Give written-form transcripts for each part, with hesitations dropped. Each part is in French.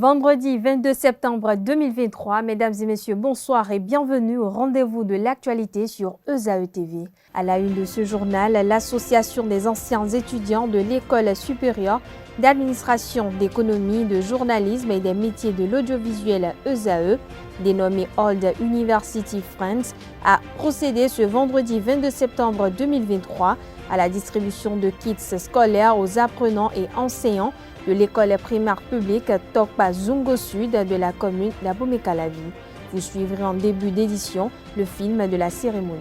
Vendredi 22 septembre 2023, mesdames et messieurs, bonsoir et bienvenue au rendez-vous de l'actualité sur ESAE TV. À la une de ce journal, l'Association des anciens étudiants de l'École supérieure d'administration, d'économie, de journalisme et des métiers de l'audiovisuel ESAE, dénommée Old University Friends, a procédé ce vendredi 22 septembre 2023 à la distribution de kits scolaires aux apprenants et enseignants de l'école primaire publique Tokpa Zungo Sud de la commune d'Abomey-Calavi. Vous suivrez en début d'édition le film de la cérémonie.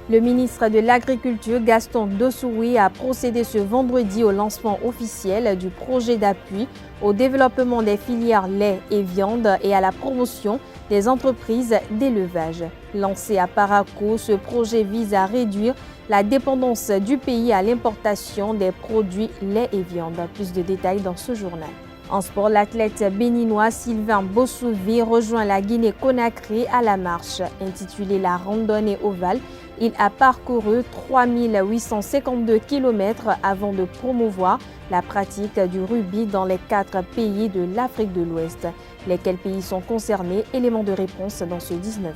Le ministre de l'Agriculture, Gaston Dossoui, a procédé ce vendredi au lancement officiel du projet d'appui au développement des filières lait et viande et à la promotion des entreprises d'élevage. Lancé à Parakou, ce projet vise à réduire la dépendance du pays à l'importation des produits lait et viande. Plus de détails dans ce journal. En sport, l'athlète béninois Sylvain Bossouvi rejoint la Guinée-Conakry à la marche. Intitulée la randonnée ovale, il a parcouru 3852 km avant de promouvoir la pratique du rugby dans les 4 pays de l'Afrique de l'Ouest. Lesquels pays sont concernés? Élément de réponse dans ce 19h.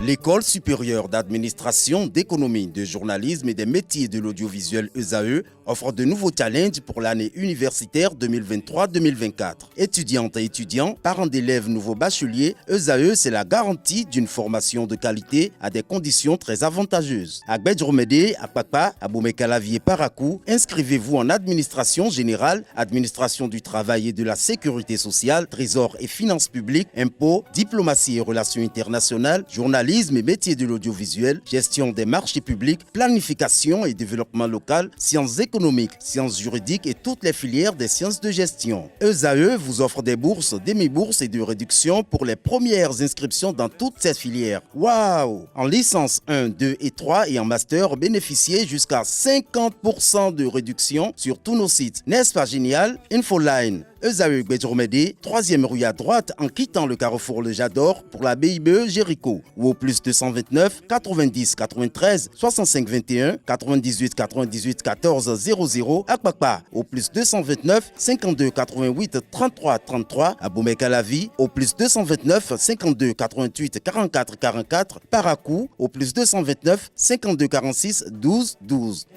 L'École supérieure d'administration, d'économie, de journalisme et des métiers de l'audiovisuel ESAE offre de nouveaux challenges pour l'année universitaire 2023-2024. Étudiantes et étudiants, parents d'élèves nouveaux bacheliers, ESAE, c'est la garantie d'une formation de qualité à des conditions très avantageuses. À Gbedjromede, à Papa, à Abomey-Calavi et Parakou, inscrivez-vous en administration générale, administration du travail et de la sécurité sociale, trésor et finances publiques, impôts, diplomatie et relations internationales, journalisme et métiers de l'audiovisuel, gestion des marchés publics, planification et développement local, sciences économiques, sciences juridiques et toutes les filières des sciences de gestion. ESAE vous offre des bourses, demi-bourses et de réductions pour les premières inscriptions dans toutes ces filières. Waouh! En licence 1, 2 et 3 et en master, bénéficiez jusqu'à 50% de réduction sur tous nos sites. N'est-ce pas génial? Infoline. ESAE Gbedjromede, 3e rue à droite en quittant le carrefour Le Jador pour la BIBE Jéricho ou au plus 229 90 93 65 21 98 98 14 00 à Kpakpa au plus 229 52 88 33 33 à Abomey-Calavi au plus 229 52 88 44 44 Parakou au plus 229 52 46 12 12.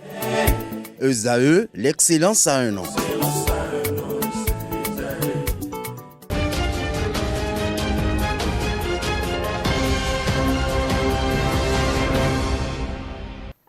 ESAE, l'excellence à un nom.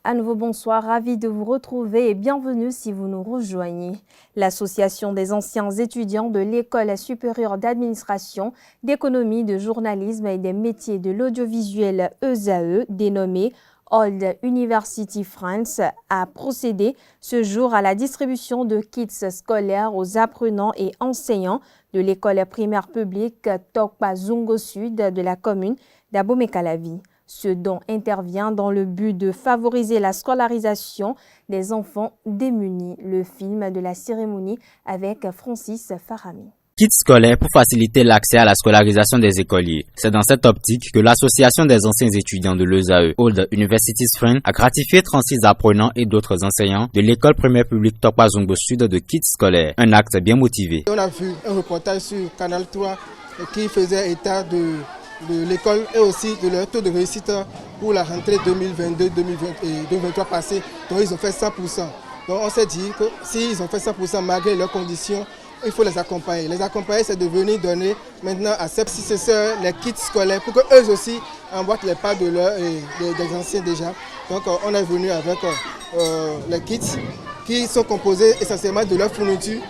À nouveau, bonsoir, ravi de vous retrouver et bienvenue si vous nous rejoignez. L'Association des anciens étudiants de l'École supérieure d'administration, d'économie, de journalisme et des métiers de l'audiovisuel ESAE, dénommée Old University Friends, a procédé ce jour à la distribution de kits scolaires aux apprenants et enseignants de l'école primaire publique Tokpa Zungo Sud de la commune d'Abomey-Calavi. Ce don intervient dans le but de favoriser la scolarisation des enfants démunis. Le film de la cérémonie avec Francis Farami. Kits scolaires pour faciliter l'accès à la scolarisation des écoliers. C'est dans cette optique que l'Association des anciens étudiants de l'ESAE, Old University Friends, a gratifié 36 apprenants et d'autres enseignants de l'école primaire publique Tokpa Zungo Sud de kits scolaires. Un acte bien motivé. On a vu un reportage sur Canal 3 qui faisait état de l'école et aussi de leur taux de réussite pour la rentrée 2022-2023 passée. Donc ils ont fait 100%. Donc on s'est dit que s'ils ont fait 100% malgré leurs conditions, il faut les accompagner. Les accompagner, c'est de venir donner maintenant à ces successeurs les kits scolaires pour qu'eux aussi emboîtent les pas de des anciens déjà. Donc on est venu avec les kits qui sont composés essentiellement de leur fourniture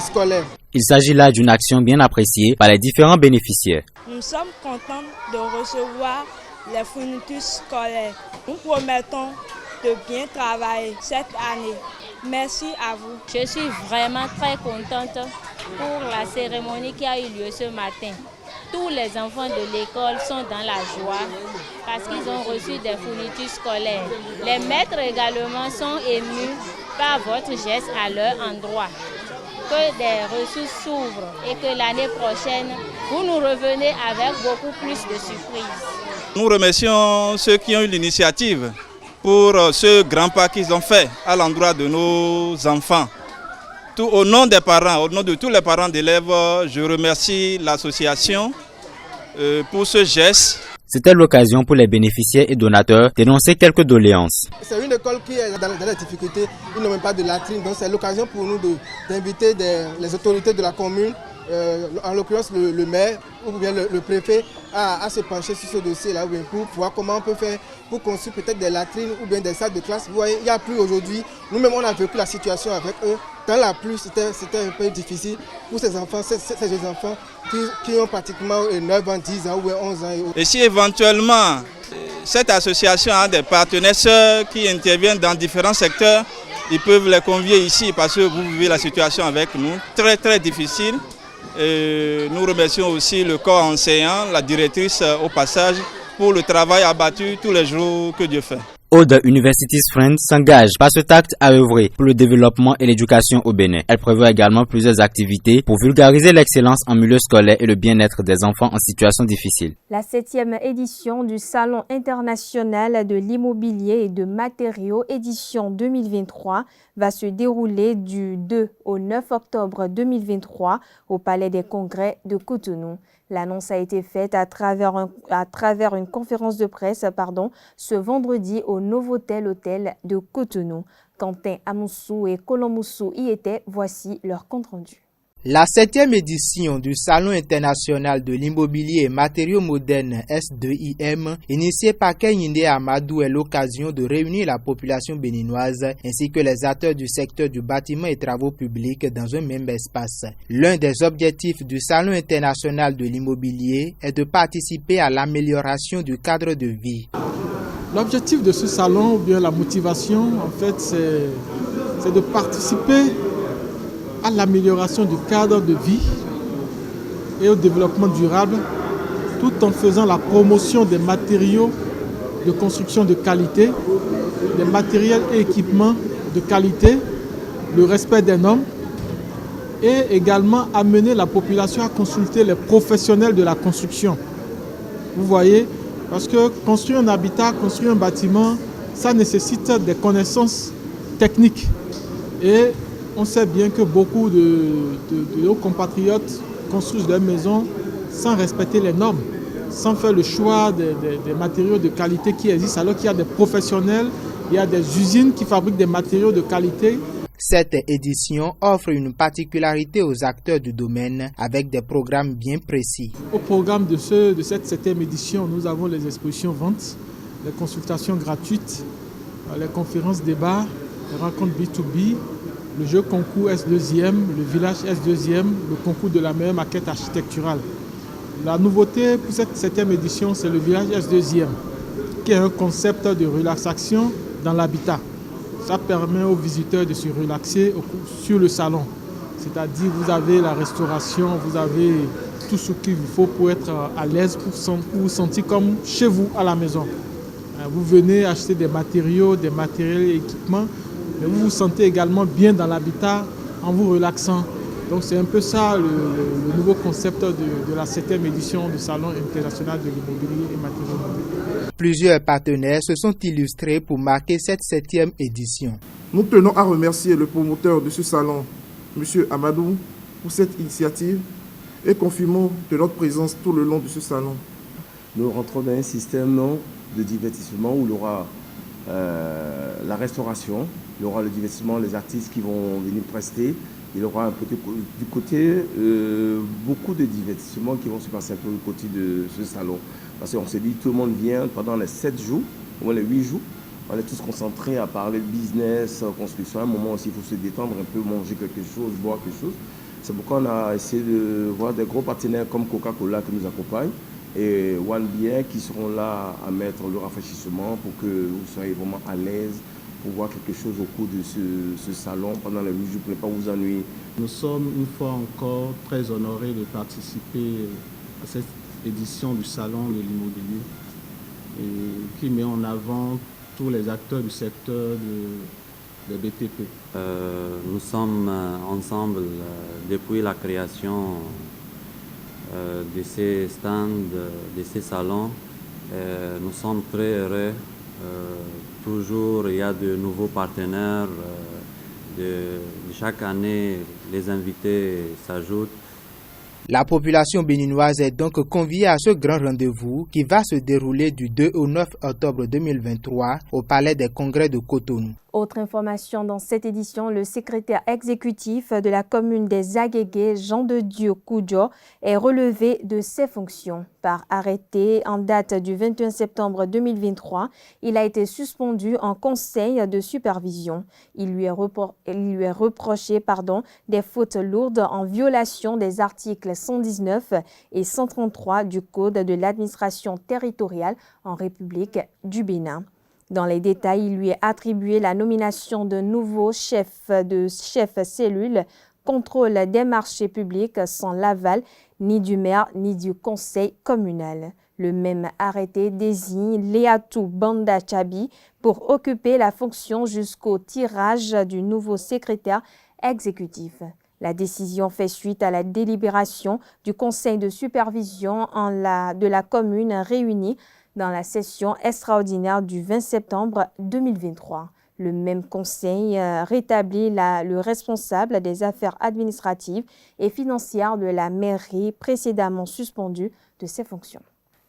scolaire. Il s'agit là d'une action bien appréciée par les différents bénéficiaires. Nous sommes contents de recevoir les fournitures scolaires. Nous promettons de bien travailler cette année. Merci à vous. Je suis vraiment très contente pour la cérémonie qui a eu lieu ce matin. Tous les enfants de l'école sont dans la joie parce qu'ils ont reçu des fournitures scolaires. Les maîtres également sont émus par votre geste à leur endroit. Que des ressources s'ouvrent et que l'année prochaine, vous nous revenez avec beaucoup plus de surprises. Nous remercions ceux qui ont eu l'initiative pour ce grand pas qu'ils ont fait à l'endroit de nos enfants. Au nom des parents, au nom de tous les parents d'élèves, je remercie l'association pour ce geste. C'était l'occasion pour les bénéficiaires et donateurs d'énoncer quelques doléances. C'est une école qui est dans la difficulté, ils n'ont même pas de latrine, donc c'est l'occasion pour nous d'inviter les autorités de la commune, en l'occurrence le maire ou bien le préfet, à se pencher sur ce dossier-là pour voir comment on peut faire pour construire peut-être des latrines ou bien des salles de classe. Vous voyez, il n'y a plus aujourd'hui. Nous-mêmes, on a vécu la situation avec eux. Dans la pluie, c'était un peu difficile pour ces enfants, ces jeunes enfants qui ont pratiquement 9 ans, 10 ans ou 11 ans. Et si éventuellement cette association a des partenaires sœurs qui interviennent dans différents secteurs, ils peuvent les convier ici parce que vous vivez la situation avec nous, très très difficile. Et nous remercions aussi le corps enseignant, la directrice au passage, pour le travail abattu tous les jours que Dieu fait. Old Universities Friends s'engage par ce acte à œuvrer pour le développement et l'éducation au Bénin. Elle prévoit également plusieurs activités pour vulgariser l'excellence en milieu scolaire et le bien-être des enfants en situation difficile. La 7e édition du Salon international de l'immobilier et de matériaux édition 2023 va se dérouler du 2 au 9 octobre 2023 au Palais des Congrès de Cotonou. L'annonce a été faite à travers une conférence de presse ce vendredi au Novotel Hôtel de Cotonou. Quentin Amoussou et Colomoussou y étaient. Voici leur compte-rendu. La 7e édition du Salon international de l'immobilier et matériaux modernes S2IM, initiée par Kenyinde Amadou, est l'occasion de réunir la population béninoise ainsi que les acteurs du secteur du bâtiment et travaux publics dans un même espace. L'un des objectifs du Salon international de l'immobilier est de participer à l'amélioration du cadre de vie. L'objectif de ce salon, ou bien la motivation, en fait, c'est de participer à l'amélioration du cadre de vie et au développement durable, tout en faisant la promotion des matériaux de construction de qualité, des matériels et équipements de qualité, le respect des normes, et également amener la population à consulter les professionnels de la construction. Vous voyez, parce que construire un habitat, construire un bâtiment, ça nécessite des connaissances techniques. Et on sait bien que beaucoup de nos compatriotes construisent leur maison sans respecter les normes, sans faire le choix des matériaux de qualité qui existent, alors qu'il y a des professionnels, il y a des usines qui fabriquent des matériaux de qualité. Cette édition offre une particularité aux acteurs du domaine avec des programmes bien précis. Au programme de cette 7e édition, nous avons les expositions ventes, les consultations gratuites, les conférences débats, les rencontres B2B, le jeu concours S2e, le village S2e, le concours de la meilleure maquette architecturale. La nouveauté pour cette 7e édition, c'est le village S2e, qui est un concept de relaxation dans l'habitat. Ça permet aux visiteurs de se relaxer sur le salon. C'est-à-dire vous avez la restauration, vous avez tout ce qu'il vous faut pour être à l'aise, pour vous sentir comme chez vous à la maison. Vous venez acheter des matériaux, des matériels et équipements, mais vous vous sentez également bien dans l'habitat en vous relaxant. Donc c'est un peu ça le nouveau concept de la 7e édition du Salon international de l'immobilier et matériaux modernes. Plusieurs partenaires se sont illustrés pour marquer cette 7e édition. Nous tenons à remercier le promoteur de ce salon, M. Amadou, pour cette initiative et confirmons de notre présence tout le long de ce salon. Nous rentrons dans un système de divertissement où il y aura la restauration, il y aura le divertissement, les artistes qui vont venir prester. Il y aura du côté beaucoup de divertissements qui vont se passer du côté de ce salon. Parce qu'on s'est dit tout le monde vient pendant les 7 jours, au moins les 8 jours. On est tous concentrés à parler de business, construction. À un moment aussi, il faut se détendre un peu, manger quelque chose, boire quelque chose. C'est pourquoi on a essayé de voir des gros partenaires comme Coca-Cola qui nous accompagnent et One Beer qui seront là à mettre le rafraîchissement pour que vous soyez vraiment à l'aise pour voir quelque chose au cours de ce salon pendant les 8 jours pour ne pas vous ennuyer. Nous sommes une fois encore très honorés de participer à cette édition du Salon de l'immobilier qui met en avant tous les acteurs du secteur de BTP. Nous sommes ensemble depuis la création de ces stands, de ces salons. Nous sommes très heureux. Toujours, il y a de nouveaux partenaires, Chaque année, les invités s'ajoutent. La population béninoise est donc conviée à ce grand rendez-vous qui va se dérouler du 2 au 9 octobre 2023 au Palais des Congrès de Cotonou. Autre information dans cette édition, le secrétaire exécutif de la commune des Agégués, Jean de Dieu Koudjo, est relevé de ses fonctions. Par arrêté en date du 21 septembre 2023, il a été suspendu en conseil de supervision. Il lui est reproché des fautes lourdes en violation des articles 119 et 133 du Code de l'administration territoriale en République du Bénin. Dans les détails, il lui est attribué la nomination de nouveau chef cellule contrôle des marchés publics sans l'aval ni du maire ni du conseil communal. Le même arrêté désigne Léatou Banda Chabi pour occuper la fonction jusqu'au tirage du nouveau secrétaire exécutif. La décision fait suite à la délibération du conseil de supervision de la commune réunie dans la session extraordinaire du 20 septembre 2023. Le même conseil rétablit le responsable des affaires administratives et financières de la mairie précédemment suspendu de ses fonctions.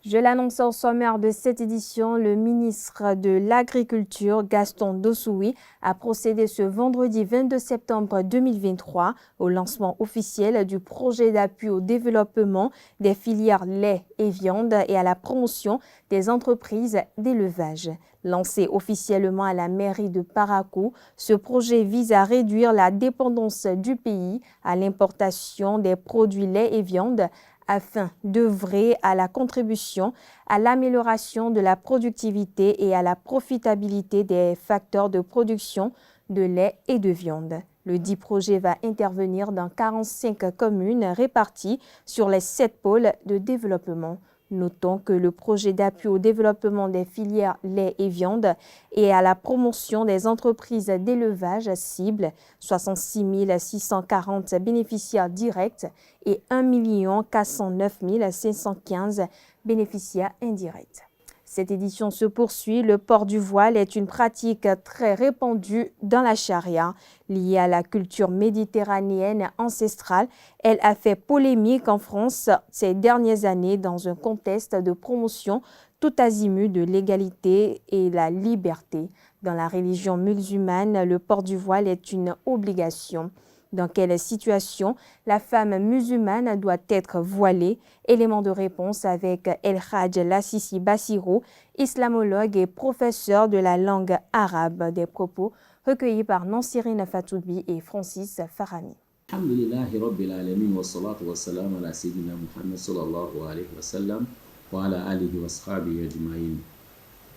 Je l'annonce au sommaire de cette édition, le ministre de l'Agriculture, Gaston Dossoui, a procédé ce vendredi 22 septembre 2023 au lancement officiel du projet d'appui au développement des filières lait et viande et à la promotion des entreprises d'élevage. Lancé officiellement à la mairie de Parakou, ce projet vise à réduire la dépendance du pays à l'importation des produits lait et viande afin d'œuvrer à la contribution à l'amélioration de la productivité et à la profitabilité des facteurs de production de lait et de viande. Le dit projet va intervenir dans 45 communes réparties sur les 7 pôles de développement. Notons que le projet d'appui au développement des filières lait et viande et à la promotion des entreprises d'élevage cible 66 640 bénéficiaires directs et 1 409 515 bénéficiaires indirects. Cette édition se poursuit. Le port du voile est une pratique très répandue dans la charia. Liée à la culture méditerranéenne ancestrale, elle a fait polémique en France ces dernières années dans un contexte de promotion tout azimut de l'égalité et la liberté. Dans la religion musulmane, le port du voile est une obligation. Dans quelle situation la femme musulmane doit être voilée? Élément de réponse avec El Hadj Lassisi Bassirou, islamologue et professeur de la langue arabe. Des propos recueillis par Nansirine Fatoubi et Francis Farami. Alhamdulillahi Rabbil Alamin wa salatu wa salam ala Sayyidina Muhammad sallallahu alayhi wa sallam wa ala alihi wa sahbihi ajma'in.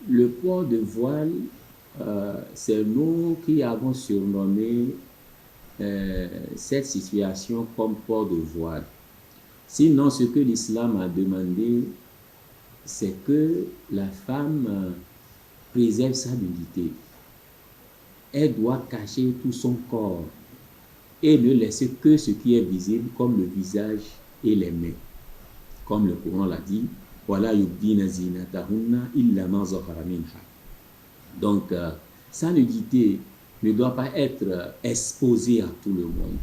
Le port de voile, c'est nous qui avons surnommé cette situation comme port de voile. Sinon, ce que l'islam a demandé, c'est que la femme préserve sa nudité. Elle doit cacher tout son corps et ne laisser que ce qui est visible, comme le visage et les mains. Comme le Coran l'a dit, voilà yubdina zinatahunna illa ma zahara minha. Donc, sa nudité ne doit pas être exposé à tout le monde,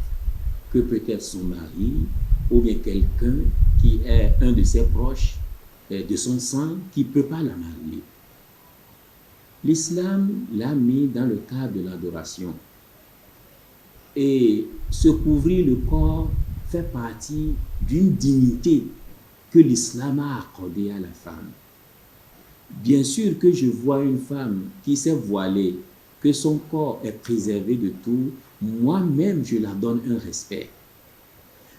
que peut-être son mari ou bien quelqu'un qui est un de ses proches, de son sang, qui ne peut pas la marier. L'islam l'a mis dans le cadre de l'adoration. Et se couvrir le corps fait partie d'une dignité que l'islam a accordée à la femme. Bien sûr que je vois une femme qui s'est voilée, que son corps est préservé de tout, moi-même je la donne un respect.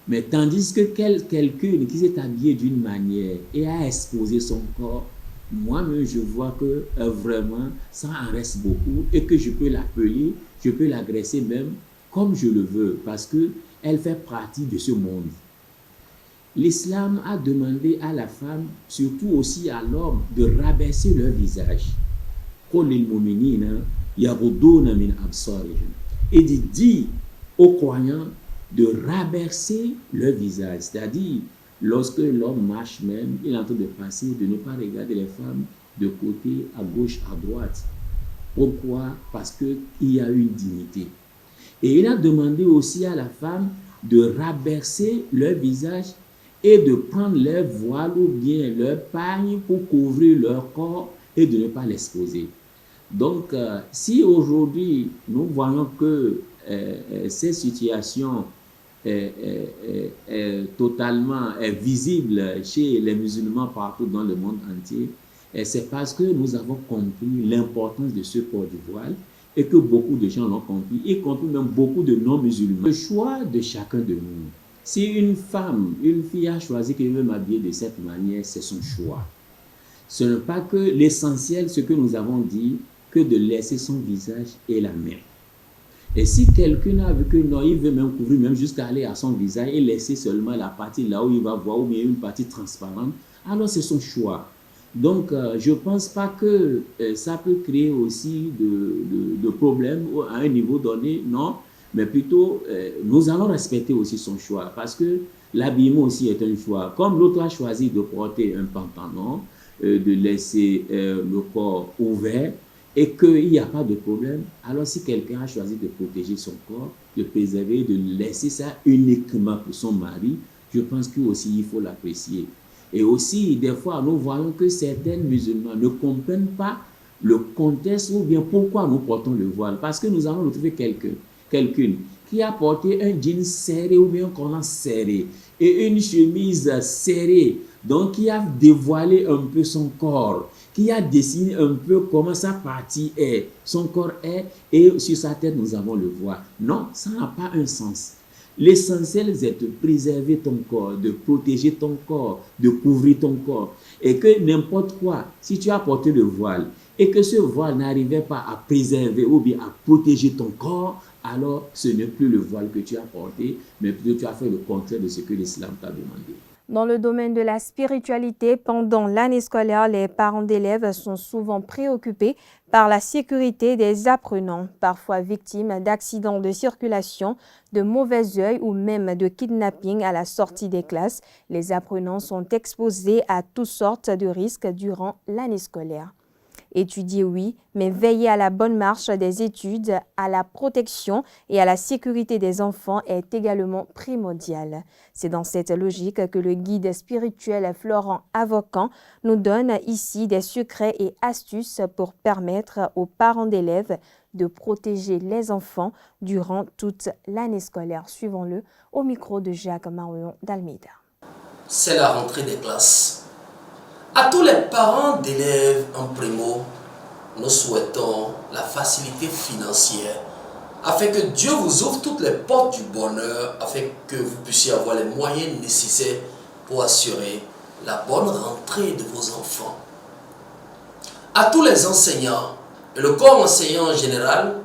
Mais tandis que quelqu'un qui s'est habillé d'une manière et a exposé son corps, moi-même je vois que vraiment ça en reste beaucoup et que je peux l'appeler, je peux l'agresser même comme je le veux parce qu'elle fait partie de ce monde. L'islam a demandé à la femme, surtout aussi à l'homme, de rabaisser leur visage. Et de dire aux croyants de rabaisser leur visage. C'est-à-dire, lorsque l'homme marche même, il est en train de passer, de ne pas regarder les femmes de côté, à gauche, à droite. Pourquoi? Parce qu'il y a une dignité. Et il a demandé aussi à la femme de rabaisser leur visage et de prendre leur voile ou bien leur pagne pour couvrir leur corps et de ne pas l'exposer. Donc, si aujourd'hui nous voyons que ces situations totalement visibles chez les musulmans partout dans le monde entier, c'est parce que nous avons compris l'importance de ce port du voile et que beaucoup de gens l'ont compris, y compris même beaucoup de non-musulmans. Le choix de chacun de nous. Si une femme, une fille a choisi qu'elle veut m'habiller de cette manière, c'est son choix. Ce n'est pas que l'essentiel, ce que nous avons dit, que de laisser son visage et la main. Et si quelqu'un a vu que non, il veut même couvrir, même jusqu'à aller à son visage et laisser seulement la partie là où il va voir, ou bien une partie transparente, alors c'est son choix. Donc, je ne pense pas que ça peut créer aussi de problèmes à un niveau donné, non, mais plutôt, nous allons respecter aussi son choix, parce que l'habillement aussi est un choix. Comme l'autre a choisi de porter un pantalon, de laisser le corps ouvert, et qu'il n'y a pas de problème, alors si quelqu'un a choisi de protéger son corps, de préserver, de laisser ça uniquement pour son mari, je pense qu'aussi il faut l'apprécier. Et aussi, des fois, nous voyons que certains musulmans ne comprennent pas le contexte ou bien pourquoi nous portons le voile. Parce que nous allons retrouver quelqu'une qui a porté un jean serré ou bien un collant serré et une chemise serrée, donc qui a dévoilé un peu son corps, qui a dessiné un peu comment sa partie est, son corps est, et sur sa tête nous avons le voile. Non, ça n'a pas un sens. L'essentiel, c'est de préserver ton corps, de protéger ton corps, de couvrir ton corps. Et que n'importe quoi, si tu as porté le voile, et que ce voile n'arrivait pas à préserver ou bien à protéger ton corps, alors ce n'est plus le voile que tu as porté, mais plutôt tu as fait le contraire de ce que l'islam t'a demandé. Dans le domaine de la spiritualité, pendant l'année scolaire, les parents d'élèves sont souvent préoccupés par la sécurité des apprenants, parfois victimes d'accidents de circulation, de mauvais œil ou même de kidnapping à la sortie des classes. Les apprenants sont exposés à toutes sortes de risques durant l'année scolaire. Étudier, oui, mais veiller à la bonne marche des études, à la protection et à la sécurité des enfants est également primordial. C'est dans cette logique que le guide spirituel Florent Avocan nous donne ici des secrets et astuces pour permettre aux parents d'élèves de protéger les enfants durant toute l'année scolaire. Suivons-le au micro de Jacques Marion d'Almeida. C'est la rentrée des classes. À tous les parents d'élèves en primo, nous souhaitons la facilité financière afin que Dieu vous ouvre toutes les portes du bonheur, afin que vous puissiez avoir les moyens nécessaires pour assurer la bonne rentrée de vos enfants. À tous les enseignants et le corps enseignant en général,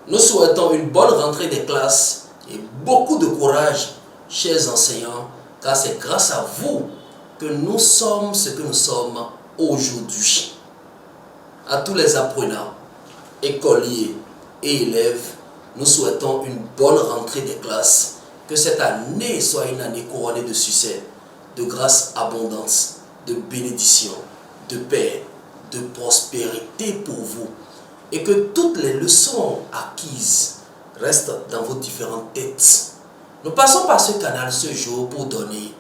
nous souhaitons une bonne rentrée des classes et beaucoup de courage, chers enseignants, car c'est grâce à vous que nous sommes ce que nous sommes aujourd'hui. À tous les apprenants, écoliers et élèves, nous souhaitons une bonne rentrée des classes. Que cette année soit une année couronnée de succès, de grâce abondante, de bénédiction, de paix, de prospérité pour vous. Et que toutes les leçons acquises restent dans vos différentes têtes. Nous passons par ce canal ce jour pour donner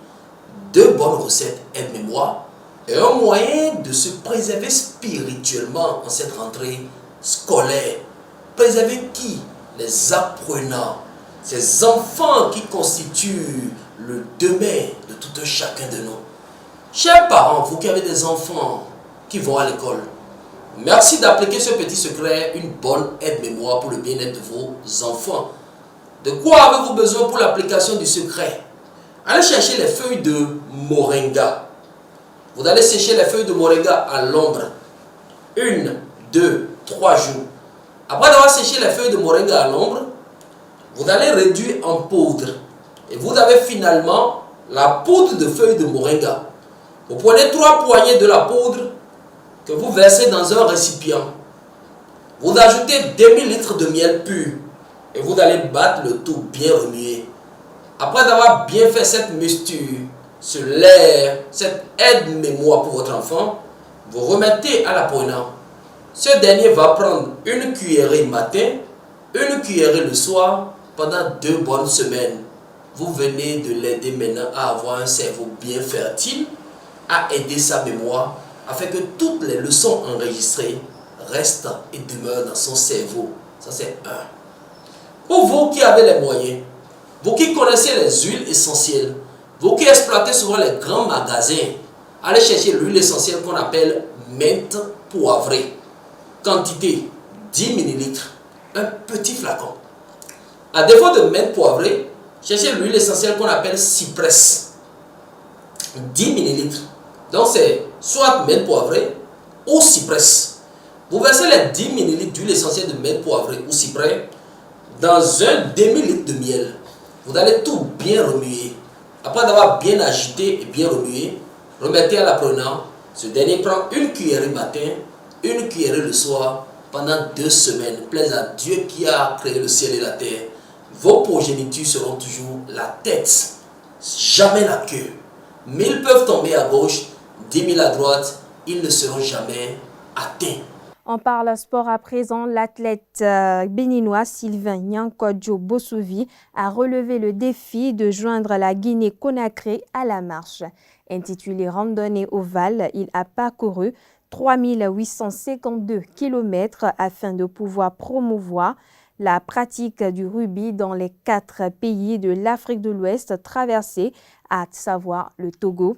2 bonnes recettes aide-mémoire et un moyen de se préserver spirituellement en cette rentrée scolaire. Préserver qui? Les apprenants, ces enfants qui constituent le demain de tout un chacun de nous. Chers parents, vous qui avez des enfants qui vont à l'école, merci d'appliquer ce petit secret, une bonne aide-mémoire pour le bien-être de vos enfants. De quoi avez-vous besoin pour l'application du secret? Allez chercher les feuilles de moringa. Vous allez sécher les feuilles de moringa à l'ombre. 1, 2, 3 jours. Après avoir séché les feuilles de moringa à l'ombre, vous allez réduire en poudre. Et vous avez finalement la poudre de feuilles de moringa. Vous prenez 3 poignées de la poudre que vous versez dans un récipient. Vous ajoutez 2000 litres de miel pur. Et vous allez battre le tout bien remué. Après avoir bien fait cette mixture, ce lait, cette aide-mémoire pour votre enfant, vous remettez à l'apprenant. Ce dernier va prendre une cuillerée matin, une cuillerée le soir pendant 2 bonnes semaines. Vous venez de l'aider maintenant à avoir un cerveau bien fertile, à aider sa mémoire, afin que toutes les leçons enregistrées restent et demeurent dans son cerveau. Ça, c'est un. Pour vous qui avez les moyens, vous qui connaissez les huiles essentielles, vous qui exploitez souvent les grands magasins, allez chercher l'huile essentielle qu'on appelle menthe poivrée. Quantité 10 ml, un petit flacon. À défaut de menthe poivrée, cherchez l'huile essentielle qu'on appelle cypress. 10 ml. Donc c'est soit menthe poivrée ou cypress. Vous versez les 10 ml d'huile essentielle de menthe poivrée ou cypress dans un demi-litre de miel. Vous allez tout bien remuer. Après d'avoir bien agité et bien remué, remettez à l'apprenant. Ce dernier prend une cuillerée le matin, une cuillerée le soir, pendant 2 semaines. Plaise à Dieu qui a créé le ciel et la terre. Vos progénitures seront toujours la tête, jamais la queue. 1000 peuvent tomber à gauche, 10 000 à droite, ils ne seront jamais atteints. On parle sport à présent. L'athlète béninois Sylvain Nyankodjo Bossouvi a relevé le défi de joindre la Guinée-Conakry à la marche. Intitulé Randonnée ovale, il a parcouru 3852 km afin de pouvoir promouvoir la pratique du rugby dans les 4 pays de l'Afrique de l'Ouest traversés, à savoir le Togo,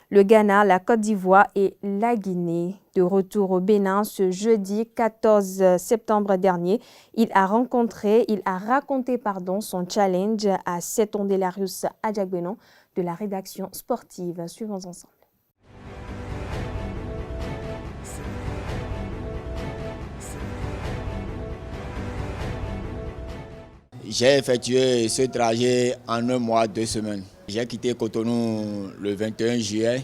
le Ghana, la Côte d'Ivoire et la Guinée. De retour au Bénin ce jeudi 14 septembre dernier, il a raconté son challenge à Setondelarius Adjagbenon de la rédaction sportive. Suivons ensemble. J'ai effectué ce trajet en 1 mois, 2 semaines. J'ai quitté Cotonou le 21 juillet.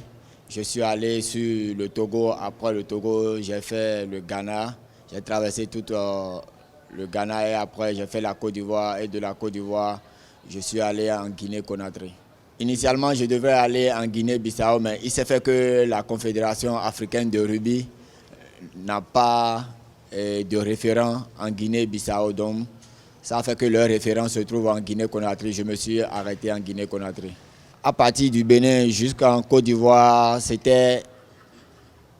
Je suis allé sur le Togo. Après le Togo, j'ai fait le Ghana. J'ai traversé tout le Ghana et après j'ai fait la Côte d'Ivoire. Et de la Côte d'Ivoire, je suis allé en Guinée-Conakry. Initialement, je devais aller en Guinée-Bissau, mais il s'est fait que la Confédération africaine de rugby n'a pas de référent en Guinée-Bissau. Donc, ça fait que leur référent se trouve en Guinée-Conakry. Je me suis arrêté en Guinée-Conakry. À partir du Bénin jusqu'en Côte d'Ivoire, c'était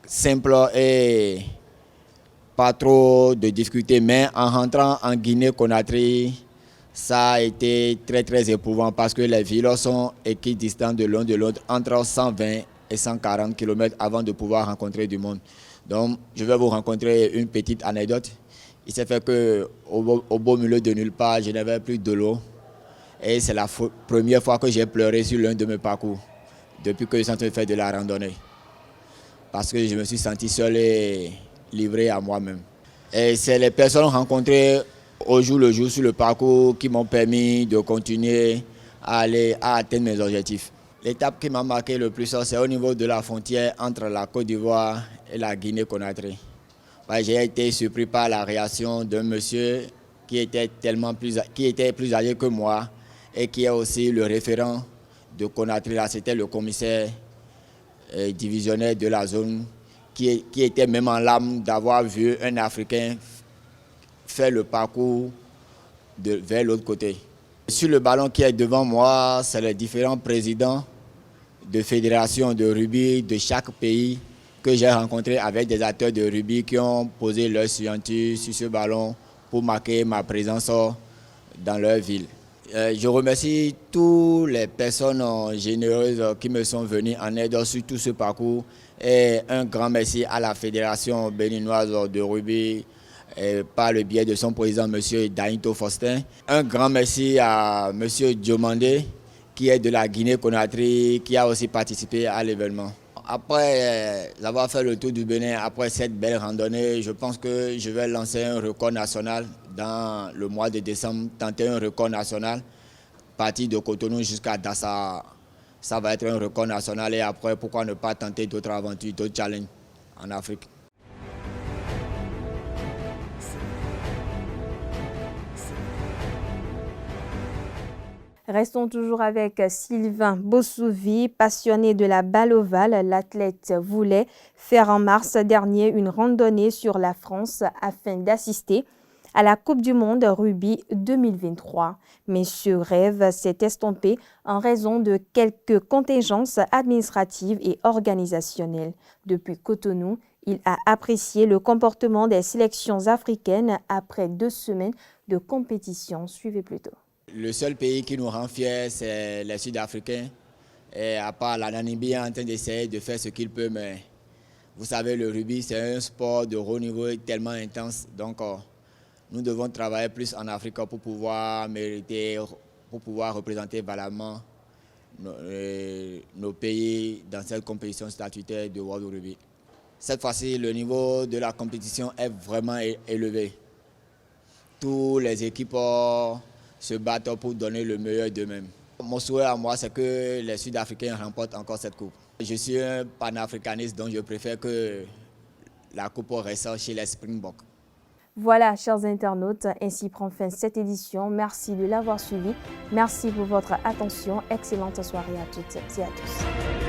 simple et pas trop de difficultés. Mais en rentrant en Guinée-Conakry, ça a été très très éprouvant parce que les villes sont équidistantes de l'un de l'autre entre 120 et 140 km avant de pouvoir rencontrer du monde. Donc, je vais vous raconter une petite anecdote. Il s'est fait qu'au beau milieu de nulle part, je n'avais plus de l'eau. Et c'est la première fois que j'ai pleuré sur l'un de mes parcours, depuis que je suis en train de faire de la randonnée. Parce que je me suis senti seul et livré à moi-même. Et c'est les personnes rencontrées au jour le jour sur le parcours qui m'ont permis de continuer à atteindre mes objectifs. L'étape qui m'a marqué le plus, c'est au niveau de la frontière entre la Côte d'Ivoire et la Guinée-Conakry. J'ai été surpris par la réaction d'un monsieur qui était plus âgé que moi et qui est aussi le référent de Conakry. C'était le commissaire divisionnaire de la zone qui était même en larmes d'avoir vu un Africain faire le parcours vers l'autre côté. Sur le ballon qui est devant moi, c'est les différents présidents de fédérations de rugby de chaque pays que j'ai rencontrés avec des acteurs de rugby qui ont posé leur signature sur ce ballon pour marquer ma présence dans leur ville. Je remercie toutes les personnes généreuses qui me sont venues en aide sur tout ce parcours et un grand merci à la Fédération béninoise de rugby par le biais de son président, M. Dainto Faustin. Un grand merci à M. Diomandé qui est de la Guinée-Conakry, qui a aussi participé à l'événement. Après avoir fait le tour du Bénin, après cette belle randonnée, je pense que je vais lancer un record national dans le mois de décembre, tenter un record national, partir de Cotonou jusqu'à Dassa. Ça va être un record national et après, pourquoi ne pas tenter d'autres aventures, d'autres challenges en Afrique. Restons toujours avec Sylvain Bossouvi, passionné de la balle ovale. L'athlète voulait faire en mars dernier une randonnée sur la France afin d'assister à la Coupe du Monde Rugby 2023. Mais ce rêve s'est estompé en raison de quelques contingences administratives et organisationnelles. Depuis Cotonou, il a apprécié le comportement des sélections africaines après 2 semaines de compétition. Suivez plutôt. Le seul pays qui nous rend fiers, c'est les Sud-Africains. Et à part la Namibie en train d'essayer de faire ce qu'il peut, mais vous savez, le rugby, c'est un sport de haut niveau tellement intense. Donc, nous devons travailler plus en Afrique pour pouvoir mériter, pour pouvoir représenter valablement nos pays dans cette compétition statutaire de World Rugby. Cette fois-ci, le niveau de la compétition est vraiment élevé. Toutes les équipes se battent pour donner le meilleur d'eux-mêmes. Mon souhait à moi, c'est que les Sud-Africains remportent encore cette coupe. Je suis un panafricaniste, donc je préfère que la coupe reste chez les Springboks. Voilà, chers internautes, ainsi prend fin cette édition. Merci de l'avoir suivi. Merci pour votre attention. Excellente soirée à toutes et à tous.